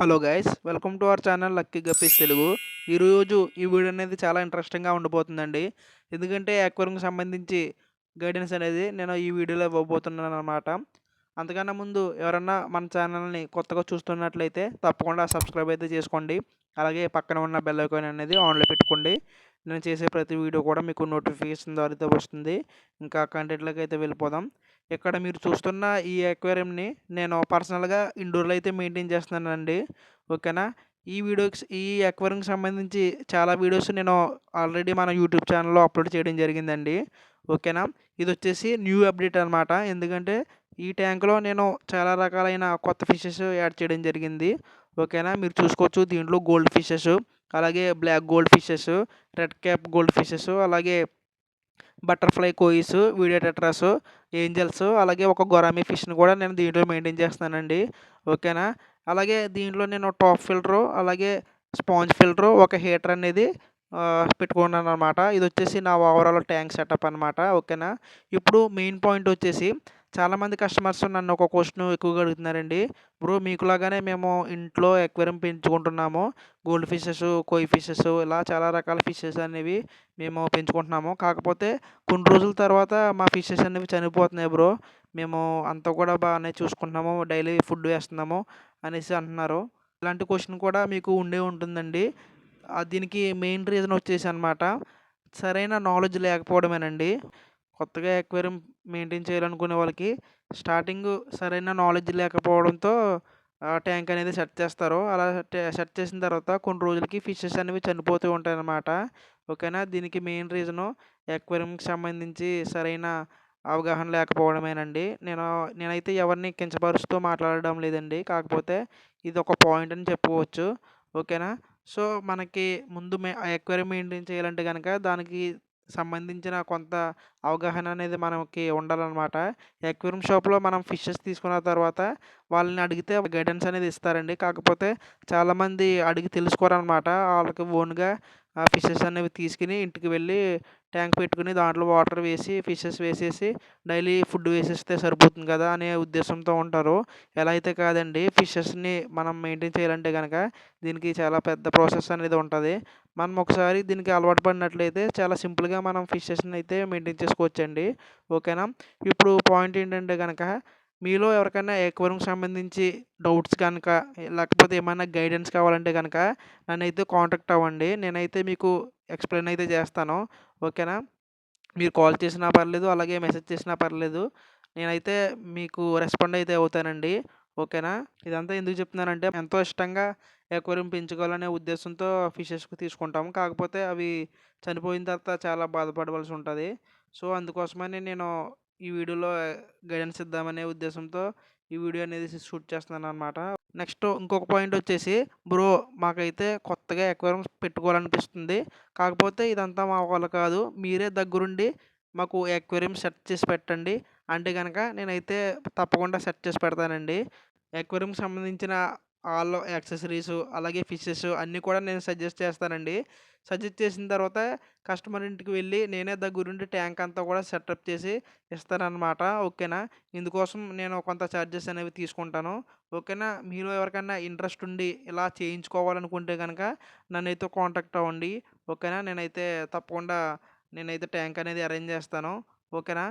Hello guys, welcome to our channel lucky guppies Telugu. ఈరోజు ఈ video అనేది చాలా ఇంట్రెస్టింగ్గా ఉండబోతుందండి. ఎందుకంటే యాక్వేరియంకి సంబంధించి గైడెన్స్ అనేది నేను ఈ వీడియోలో ఇవ్వబోతున్నాను అనమాట. అంతకన్నా ముందు ఎవరన్నా మన ఛానల్ని కొత్తగా చూస్తున్నట్లయితే తప్పకుండా సబ్స్క్రైబ్ అయితే చేసుకోండి. అలాగే పక్కన ఉన్న బెల్ ఐకాన్ అనేది ఆన్లో పెట్టుకోండి. నేను చేసే ప్రతి వీడియో కూడా మీకు నోటిఫికేషన్ ద్వారా వస్తుంది. ఇంకా కంటెంట్లోకి అయితే వెళ్ళిపోదాం. ఇక్కడ మీరు చూస్తున్న ఈ అక్వేరియంని నేను పర్సనల్గా ఇండోర్లో అయితే మెయింటైన్ చేస్తున్నానండి. ఓకేనా. ఈ అక్వేరియంకి సంబంధించి చాలా వీడియోస్ నేను ఆల్రెడీ మన యూట్యూబ్ ఛానల్లో అప్లోడ్ చేయడం జరిగిందండి. ఓకేనా. ఇది వచ్చేసి న్యూ అప్డేట్ అనమాట. ఎందుకంటే ఈ ట్యాంక్లో నేను చాలా రకాలైన కొత్త ఫిషెస్ యాడ్ చేయడం జరిగింది. ఓకేనా. మీరు చూసుకోవచ్చు, దీంట్లో గోల్డ్ ఫిషెస్, అలాగే black gold fishes, red cap gold fishes, అలాగే butterfly kois, widow tetras, angels, అలాగే ఒక గొరామి ఫిష్ని కూడా నేను దీంట్లో మెయింటైన్ చేస్తున్నానండి. ఓకేనా. అలాగే దీంట్లో నేను టాప్ ఫిల్టరు, అలాగే స్పాంజ్ ఫిల్టరు, ఒక హీటర్ అనేది పెట్టుకున్నాను అనమాట. ఇది వచ్చేసి నా ఓవరాల్ ట్యాంక్ సెటప్ అనమాట. ఓకేనా. ఇప్పుడు మెయిన్ పాయింట్ వచ్చేసి చాలామంది కస్టమర్స్ నన్ను ఒక క్వశ్చన్ ఎక్కువగా అడుగుతున్నారండి. బ్రో, మీకులాగానే మేము ఇంట్లో అక్వేరియం పెంచుకుంటున్నాము. గోల్డ్ ఫిషెస్, కోయి ఫిషెస్, ఇలా చాలా రకాల ఫిషెస్ అనేవి మేము పెంచుకుంటున్నాము. కాకపోతే కొన్ని రోజుల తర్వాత మా ఫిషెస్ అనేవి చనిపోతున్నాయి బ్రో. మేము అంతా కూడా బాగానే చూసుకుంటున్నాము, డైలీ ఫుడ్ వేస్తున్నాము అనేసి అంటున్నారు. ఇలాంటి క్వశ్చన్ కూడా మీకు ఉండే ఉంటుందండి. దీనికి మెయిన్ రీజన్ వచ్చేసి అనమాట, సరైన నాలెడ్జ్ లేకపోవడమేనండి. కొత్తగా అక్వేరియం మెయింటైన్ చేయాలనుకునే వాళ్ళకి స్టార్టింగ్ సరైన నాలెడ్జ్ లేకపోవడంతో ట్యాంక్ అనేది సెట్ చేస్తారు. అలా సెట్ చేసిన తర్వాత కొన్ని రోజులకి ఫిషెస్ అనేవి చనిపోతూ ఉంటాయన్నమాట. ఓకేనా. దీనికి మెయిన్ రీజను అక్వేరియంకి సంబంధించి సరైన అవగాహన లేకపోవడమేనండి. నేనైతే ఎవరిని కించపరుస్తూ మాట్లాడడం లేదండి. కాకపోతే ఇది ఒక పాయింట్ అని చెప్పుకోవచ్చు. ఓకేనా. సో, మనకి ముందు అక్వేరియం మెయింటైన్ చేయాలంటే గనక దానికి సంబంధించిన కొంత అవగాహన అనేది మనకి ఉండాలనమాట. అక్వేరియం షాప్‌లో మనం ఫిషెస్ తీసుకున్న తర్వాత వాళ్ళని అడిగితే గైడెన్స్ అనేది ఇస్తారండి. కాకపోతే చాలామంది అడిగి తెలుసుకోరనమాట. ఆళ్ళకి ఓన్‌గా ఆ ఫిషెస్ అనేవి తీసుకొని ఇంటికి వెళ్ళి ట్యాంక్ పెట్టుకొని దాంట్లో వాటర్ వేసి ఫిషెస్ వేసేసి డైలీ ఫుడ్ వేసేస్తే సరిపోతుంది కదా అనే ఉద్దేశంతో ఉంటారు. ఎలా అయితే కాదండి, ఫిషెస్‌ని మనం మెయింటైన్ చేయాలంటే గనక దీనికి చాలా పెద్ద ప్రాసెస్ అనేది ఉంటది. మనం ఒకసారి దీనికి అలవాటు పడినట్లయితే చాలా సింపుల్‌గా మనం ఫిషెస్‌ని అయితే మెయింటైన్ చేసుకోవచ్చండి. ఓకేనా. ఇప్పుడు పాయింట్ ఏంటంటే గనక, మీలో ఎవరికైనా అక్వేరియంకి సంబంధించి డౌట్స్ కనుక, లేకపోతే ఏమైనా గైడెన్స్ కావాలంటే గనక నన్నైతే కాంటాక్ట్ అవ్వండి. నేనైతే మీకు ఎక్స్‌ప్లెయిన్ అయితే చేస్తాను. ఓకేనా. మీరు కాల్ చేసినా పర్లేదు, అలాగే మెసేజ్ చేసినా పర్లేదు. నేనైతే మీకు రెస్పాండ్ అయితే అవుతానండి. ఓకేనా. ఇదంతా ఎందుకు చెప్తున్నానంటే, ఎంతో ఇష్టంగా అక్వేరియం పెంచుకోవాలనే ఉద్దేశంతో ఫిషెస్‌కి తీసుకుంటాము. కాకపోతే అవి చనిపోయిన తర్వాత చాలా బాధపడవలసి ఉంటది. సో, అందుకోసమని నేను ఈ వీడియోలో గైడెన్స్ ఇద్దామనే ఉద్దేశంతో ఈ వీడియో అనేది షూట్ చేస్తున్నాననమాట. నెక్స్ట్ ఇంకొక పాయింట్ వచ్చేసి, బ్రో, మాకైతే కొత్తగా అక్వేరియం పెట్టుకోవాలనిపిస్తుంది. కాకపోతే ఇదంతా మా వల్ల కాదు. మీరే దగ్గరుండి మాకు అక్వేరియం సెట్ చేసి పెట్టండి అంటే గనక నేనైతే తప్పకుండా సెట్ చేసి పెడతానండి. అక్వేరియంకి సంబంధించిన ఆల్ యాక్సెసరీసు, అలాగే ఫిషెస్ అన్నీ కూడా నేను సజెస్ట్ చేస్తానండి. సజెస్ట్ చేసిన తర్వాత కస్టమర్ ఇంటికి వెళ్ళి నేనే దగ్గరుండి ట్యాంక్ అంతా కూడా సెటప్ చేసి ఇస్తాననమాట. ఓకేనా. ఇందుకోసం నేను కొంత చార్జెస్ అనేవి తీసుకుంటాను. ఓకేనా. మీలో ఎవరికైనా ఇంట్రెస్ట్ ఉండి ఇలా చేయించుకోవాలనుకుంటే గనక నన్నైతే కాంటాక్ట్ అవ్వండి. ఓకేనా. తప్పకుండా నేనైతే ట్యాంక్ అనేది అరేంజ్ చేస్తాను. ఓకేనా.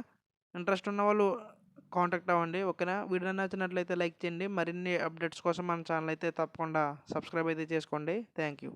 ఇంట్రెస్ట్ ఉన్నవాళ్ళు కాంటాక్ట్ అవ్వండి. ఓకేనా. వీడియో నచ్చినట్లయితే లైక్ చేయండి. మరిన్ని అప్డేట్స్ కోసం మన ఛానల్ అయితే తప్పకుండా సబ్స్క్రైబ్ అయితే చేసుకోండి. Thank you.